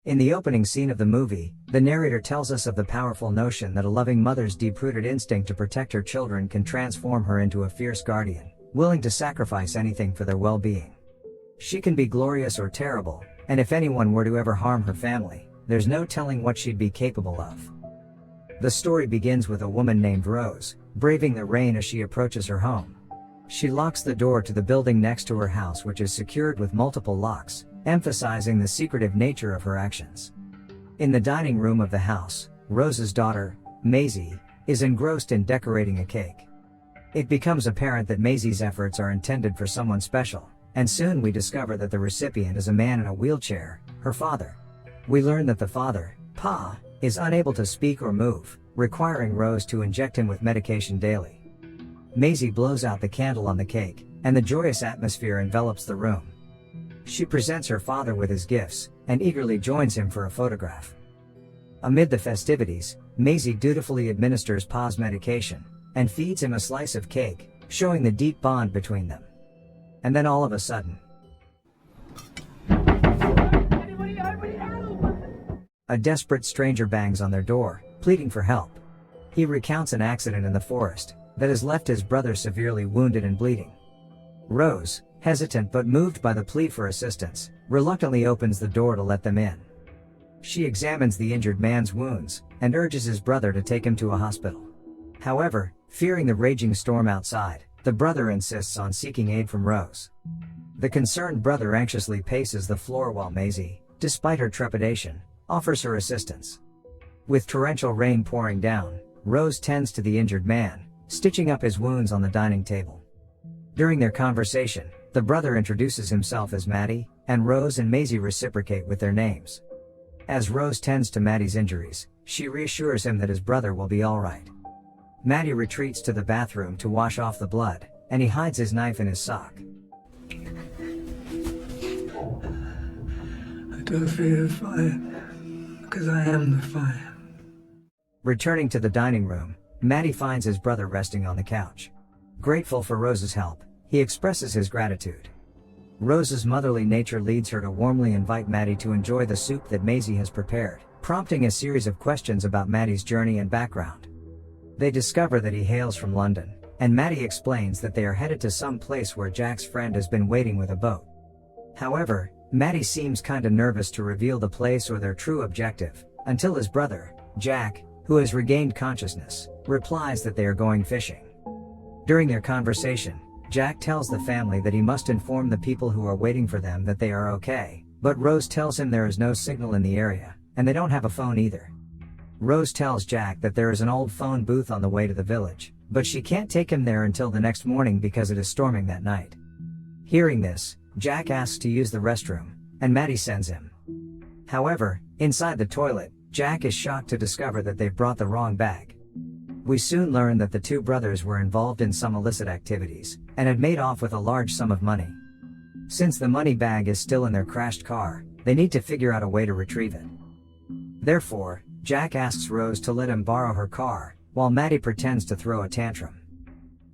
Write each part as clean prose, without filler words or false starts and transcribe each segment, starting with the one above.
In the opening scene of the movie, the narrator tells us of the powerful notion that a loving mother's deep-rooted instinct to protect her children can transform her into a fierce guardian, willing to sacrifice anything for their well-being. She can be glorious or terrible, and if anyone were to ever harm her family, there's no telling what she'd be capable of. The story begins with a woman named Rose, braving the rain as she approaches her home. She locks the door to the building next to her house, which is secured with multiple locks, emphasizing the secretive nature of her actions. In the dining room of the house, Rose's daughter, Maisie, is engrossed in decorating a cake. It becomes apparent that Maisie's efforts are intended for someone special, and soon we discover that the recipient is a man in a wheelchair, her father. We learn that the father, Pa, is unable to speak or move, requiring Rose to inject him with medication daily. Maisie blows out the candle on the cake, and the joyous atmosphere envelops the room. She presents her father with his gifts, and eagerly joins him for a photograph. Amid the festivities, Maisie dutifully administers Pa's medication, and feeds him a slice of cake, showing the deep bond between them. And then all of a sudden, a desperate stranger bangs on their door, pleading for help. He recounts an accident in the forest that has left his brother severely wounded and bleeding. Rose, hesitant but moved by the plea for assistance, reluctantly opens the door to let them in. She examines the injured man's wounds, and urges his brother to take him to a hospital. However, fearing the raging storm outside, the brother insists on seeking aid from Rose. The concerned brother anxiously paces the floor while Maisie, despite her trepidation, offers her assistance. With torrential rain pouring down, Rose tends to the injured man, stitching up his wounds on the dining table. During their conversation, the brother introduces himself as Maddie, and Rose and Maisie reciprocate with their names. As Rose tends to Maddie's injuries, she reassures him that his brother will be alright. Maddie retreats to the bathroom to wash off the blood, and he hides his knife in his sock. I don't fear the fire, because I am the fire. Returning to the dining room, Maddie finds his brother resting on the couch. Grateful for Rose's help, he expresses his gratitude. Rose's motherly nature leads her to warmly invite Maddie to enjoy the soup that Maisie has prepared, prompting a series of questions about Maddie's journey and background. They discover that he hails from London, and Maddie explains that they are headed to some place where Jack's friend has been waiting with a boat. However, Maddie seems kinda nervous to reveal the place or their true objective, until his brother, Jack, who has regained consciousness, replies that they are going fishing. During their conversation, Jack tells the family that he must inform the people who are waiting for them that they are okay, but Rose tells him there is no signal in the area, and they don't have a phone either. Rose tells Jack that there is an old phone booth on the way to the village, but she can't take him there until the next morning because it is storming that night. Hearing this, Jack asks to use the restroom, and Maddie sends him. However, inside the toilet, Jack is shocked to discover that they've brought the wrong bag. We soon learn that the two brothers were involved in some illicit activities, and had made off with a large sum of money. Since the money bag is still in their crashed car, they need to figure out a way to retrieve it. Therefore, Jack asks Rose to let him borrow her car, while Maddie pretends to throw a tantrum.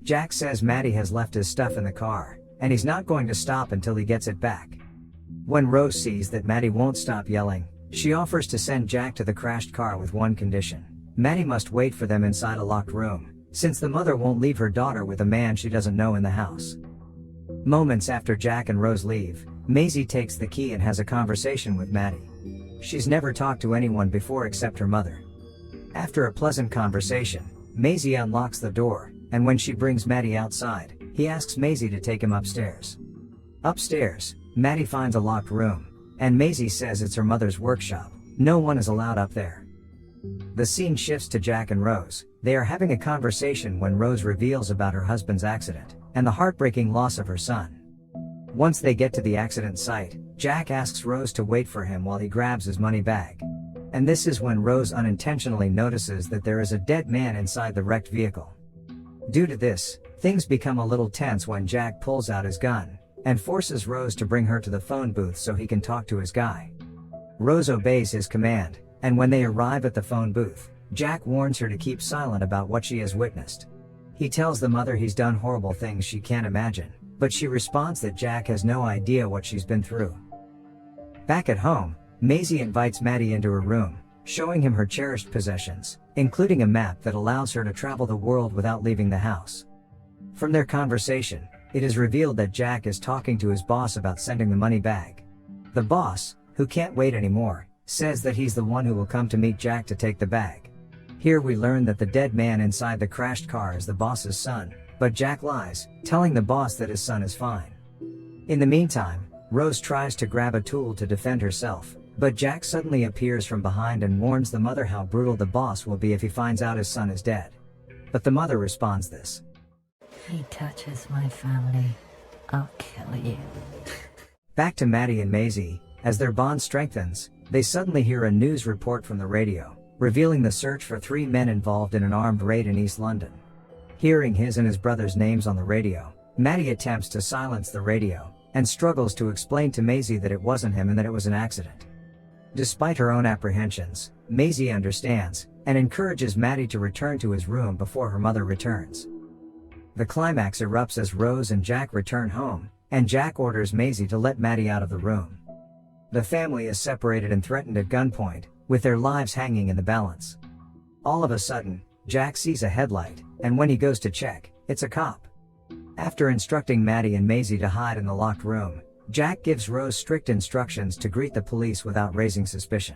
Jack says Maddie has left his stuff in the car, and he's not going to stop until he gets it back. When Rose sees that Maddie won't stop yelling, she offers to send Jack to the crashed car with one condition. Maddie must wait for them inside a locked room, since the mother won't leave her daughter with a man she doesn't know in the house. Moments after Jack and Rose leave, Maisie takes the key and has a conversation with Maddie. She's never talked to anyone before except her mother. After a pleasant conversation, Maisie unlocks the door, and when she brings Maddie outside, he asks Maisie to take him upstairs. Upstairs, Maddie finds a locked room, and Maisie says it's her mother's workshop. No one is allowed up there. The scene shifts to Jack and Rose. They are having a conversation when Rose reveals about her husband's accident, and the heartbreaking loss of her son. Once they get to the accident site, Jack asks Rose to wait for him while he grabs his money bag. And this is when Rose unintentionally notices that there is a dead man inside the wrecked vehicle. Due to this, things become a little tense when Jack pulls out his gun, and forces Rose to bring her to the phone booth so he can talk to his guy. Rose obeys his command, and when they arrive at the phone booth, Jack warns her to keep silent about what she has witnessed. He tells the mother he's done horrible things she can't imagine, but she responds that Jack has no idea what she's been through. Back at home, Maisie invites Maddie into her room, showing him her cherished possessions, including a map that allows her to travel the world without leaving the house. From their conversation, it is revealed that Jack is talking to his boss about sending the money back. The boss, who can't wait anymore, says that he's the one who will come to meet Jack to take the bag. Here we learn that the dead man inside the crashed car is the boss's son, but Jack lies, telling the boss that his son is fine. In the meantime, Rose tries to grab a tool to defend herself, but Jack suddenly appears from behind and warns the mother how brutal the boss will be if he finds out his son is dead. But the mother responds this: "He touches my family, I'll kill you." Back to Maddie and Maisie. As their bond strengthens, they suddenly hear a news report from the radio, revealing the search for 3 men involved in an armed raid in East London. Hearing his and his brother's names on the radio, Maddie attempts to silence the radio, and struggles to explain to Maisie that it wasn't him and that it was an accident. Despite her own apprehensions, Maisie understands, and encourages Maddie to return to his room before her mother returns. The climax erupts as Rose and Jack return home, and Jack orders Maisie to let Maddie out of the room. The family is separated and threatened at gunpoint, with their lives hanging in the balance. All of a sudden, Jack sees a headlight, and when he goes to check, it's a cop. After instructing Maddie and Maisie to hide in the locked room, Jack gives Rose strict instructions to greet the police without raising suspicion.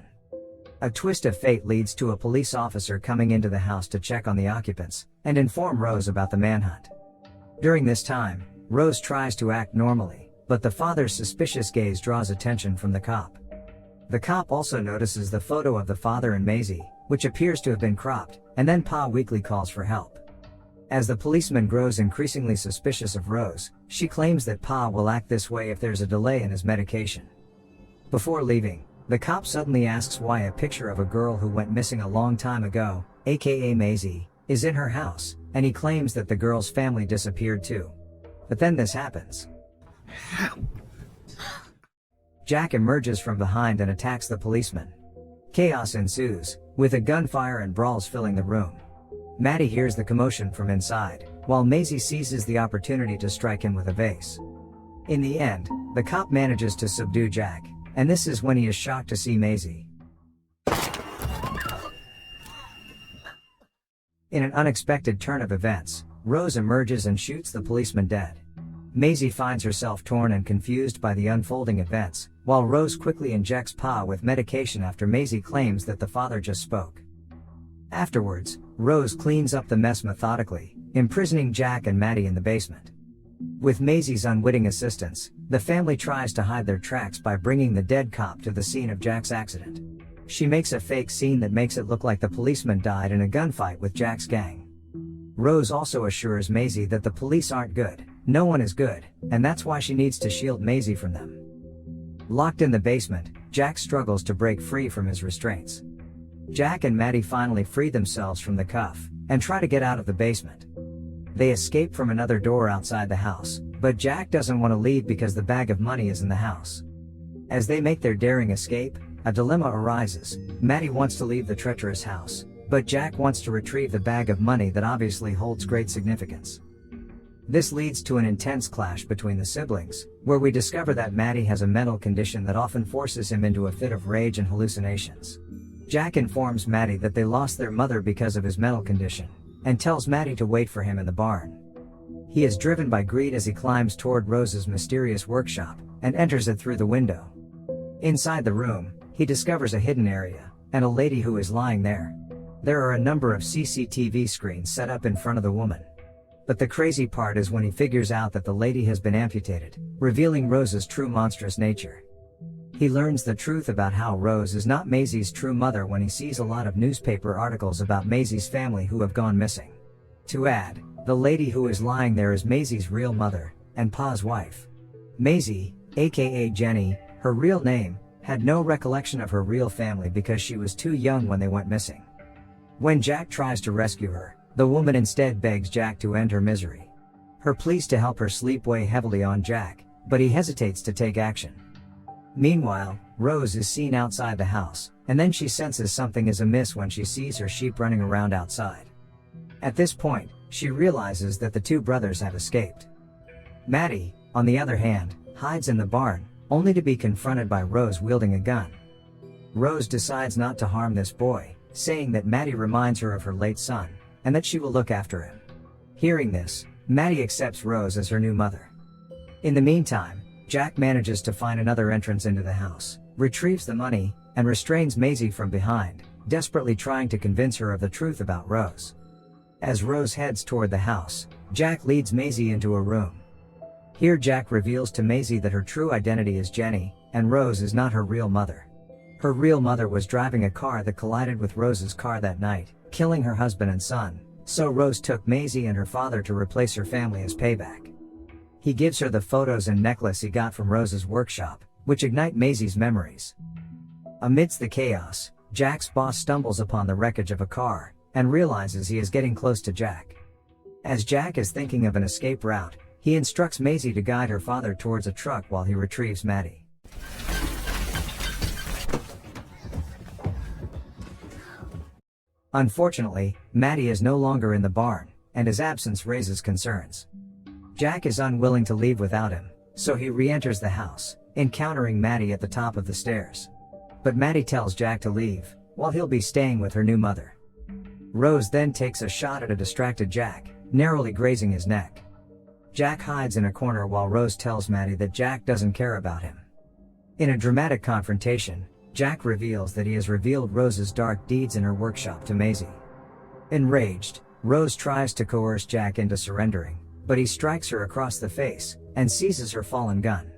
A twist of fate leads to a police officer coming into the house to check on the occupants, and inform Rose about the manhunt. During this time, Rose tries to act normally, but the father's suspicious gaze draws attention from the cop. The cop also notices the photo of the father and Maisie, which appears to have been cropped, and then Pa weakly calls for help. As the policeman grows increasingly suspicious of Rose, she claims that Pa will act this way if there's a delay in his medication. Before leaving, the cop suddenly asks why a picture of a girl who went missing a long time ago, aka Maisie, is in her house, and he claims that the girl's family disappeared too. But then this happens. Jack emerges from behind and attacks the policeman. Chaos ensues, with a gunfire and brawls filling the room. Maddie hears the commotion from inside, while Maisie seizes the opportunity to strike him with a vase. In the end, the cop manages to subdue Jack, and this is when he is shocked to see Maisie. In an unexpected turn of events, Rose emerges and shoots the policeman dead. Maisie finds herself torn and confused by the unfolding events, while Rose quickly injects Pa with medication after Maisie claims that the father just spoke. Afterwards, Rose cleans up the mess methodically, imprisoning Jack and Maddie in the basement. With Maisie's unwitting assistance, the family tries to hide their tracks by bringing the dead cop to the scene of Jack's accident. She makes a fake scene that makes it look like the policeman died in a gunfight with Jack's gang. Rose also assures Maisie that the police aren't good, no one is good, and that's why she needs to shield Maisie from them. Locked in the basement, Jack struggles to break free from his restraints. Jack and Maddie finally free themselves from the cuff, and try to get out of the basement. They escape from another door outside the house, but Jack doesn't want to leave because the bag of money is in the house. As they make their daring escape, a dilemma arises. Maddie wants to leave the treacherous house, but Jack wants to retrieve the bag of money that obviously holds great significance. This leads to an intense clash between the siblings, where we discover that Maddie has a mental condition that often forces him into a fit of rage and hallucinations. Jack informs Maddie that they lost their mother because of his mental condition, and tells Maddie to wait for him in the barn. He is driven by greed as he climbs toward Rose's mysterious workshop, and enters it through the window. Inside the room, he discovers a hidden area, and a lady who is lying there. There are a number of CCTV screens set up in front of the woman. But the crazy part is when he figures out that the lady has been amputated, revealing Rose's true monstrous nature. He learns the truth about how Rose is not Maisie's true mother when he sees a lot of newspaper articles about Maisie's family who have gone missing. To add, the lady who is lying there is Maisie's real mother, and Pa's wife. Maisie, aka Jenny, her real name, had no recollection of her real family because she was too young when they went missing. When Jack tries to rescue her, the woman instead begs Jack to end her misery. Her pleas to help her sleep weigh heavily on Jack, but he hesitates to take action. Meanwhile, Rose is seen outside the house, and then she senses something is amiss when she sees her sheep running around outside. At this point, she realizes that the two brothers have escaped. Maddie, on the other hand, hides in the barn, only to be confronted by Rose wielding a gun. Rose decides not to harm this boy, saying that Maddie reminds her of her late son, and that she will look after him. Hearing this, Maddie accepts Rose as her new mother. In the meantime, Jack manages to find another entrance into the house, retrieves the money, and restrains Maisie from behind, desperately trying to convince her of the truth about Rose. As Rose heads toward the house, Jack leads Maisie into a room. Here Jack reveals to Maisie that her true identity is Jenny, and Rose is not her real mother. Her real mother was driving a car that collided with Rose's car that night, killing her husband and son, so Rose took Maisie and her father to replace her family as payback. He gives her the photos and necklace he got from Rose's workshop, which ignite Maisie's memories. Amidst the chaos, Jack's boss stumbles upon the wreckage of a car, and realizes he is getting close to Jack. As Jack is thinking of an escape route, he instructs Maisie to guide her father towards a truck while he retrieves Maddie. Unfortunately, Maddie is no longer in the barn, and his absence raises concerns. Jack is unwilling to leave without him, so he re-enters the house, encountering Maddie at the top of the stairs. But Maddie tells Jack to leave, while he'll be staying with her new mother. Rose then takes a shot at a distracted Jack, narrowly grazing his neck. Jack hides in a corner while Rose tells Maddie that Jack doesn't care about him. In a dramatic confrontation, Jack reveals that he has revealed Rose's dark deeds in her workshop to Maisie. Enraged, Rose tries to coerce Jack into surrendering, but he strikes her across the face, and seizes her fallen gun.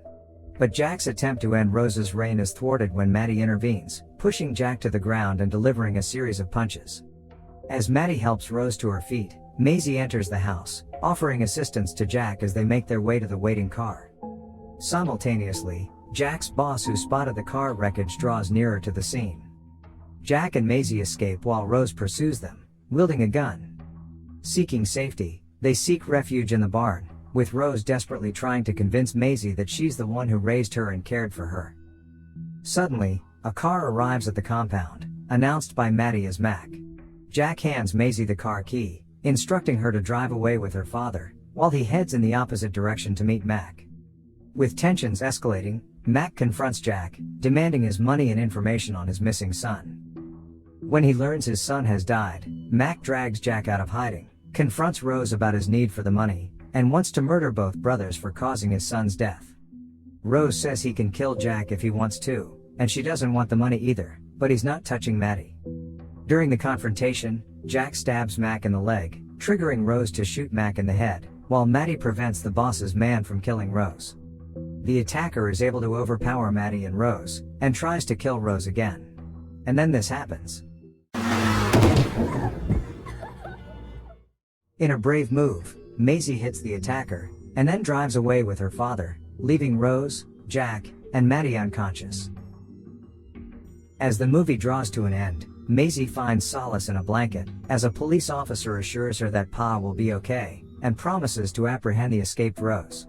But Jack's attempt to end Rose's reign is thwarted when Maddie intervenes, pushing Jack to the ground and delivering a series of punches. As Maddie helps Rose to her feet, Maisie enters the house, offering assistance to Jack as they make their way to the waiting car. Simultaneously, Jack's boss, who spotted the car wreckage, draws nearer to the scene. Jack and Maisie escape while Rose pursues them, wielding a gun. Seeking safety, they seek refuge in the barn, with Rose desperately trying to convince Maisie that she's the one who raised her and cared for her. Suddenly, a car arrives at the compound, announced by Maddie as Mac. Jack hands Maisie the car key, instructing her to drive away with her father, while he heads in the opposite direction to meet Mac. With tensions escalating, Mac confronts Jack, demanding his money and information on his missing son. When he learns his son has died, Mac drags Jack out of hiding, confronts Rose about his need for the money, and wants to murder both brothers for causing his son's death. Rose says he can kill Jack if he wants to, and she doesn't want the money either, but he's not touching Maddie. During the confrontation, Jack stabs Mac in the leg, triggering Rose to shoot Mac in the head, while Maddie prevents the boss's man from killing Rose. The attacker is able to overpower Maddie and Rose, and tries to kill Rose again. And then this happens. In a brave move, Maisie hits the attacker, and then drives away with her father, leaving Rose, Jack, and Maddie unconscious. As the movie draws to an end, Maisie finds solace in a blanket, as a police officer assures her that Pa will be okay, and promises to apprehend the escaped Rose.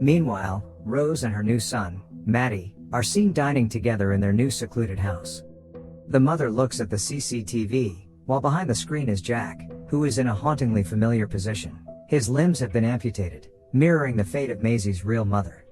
Meanwhile, Rose and her new son, Maddie, are seen dining together in their new secluded house. The mother looks at the CCTV, while behind the screen is Jack, who is in a hauntingly familiar position. His limbs have been amputated, mirroring the fate of Maisie's real mother.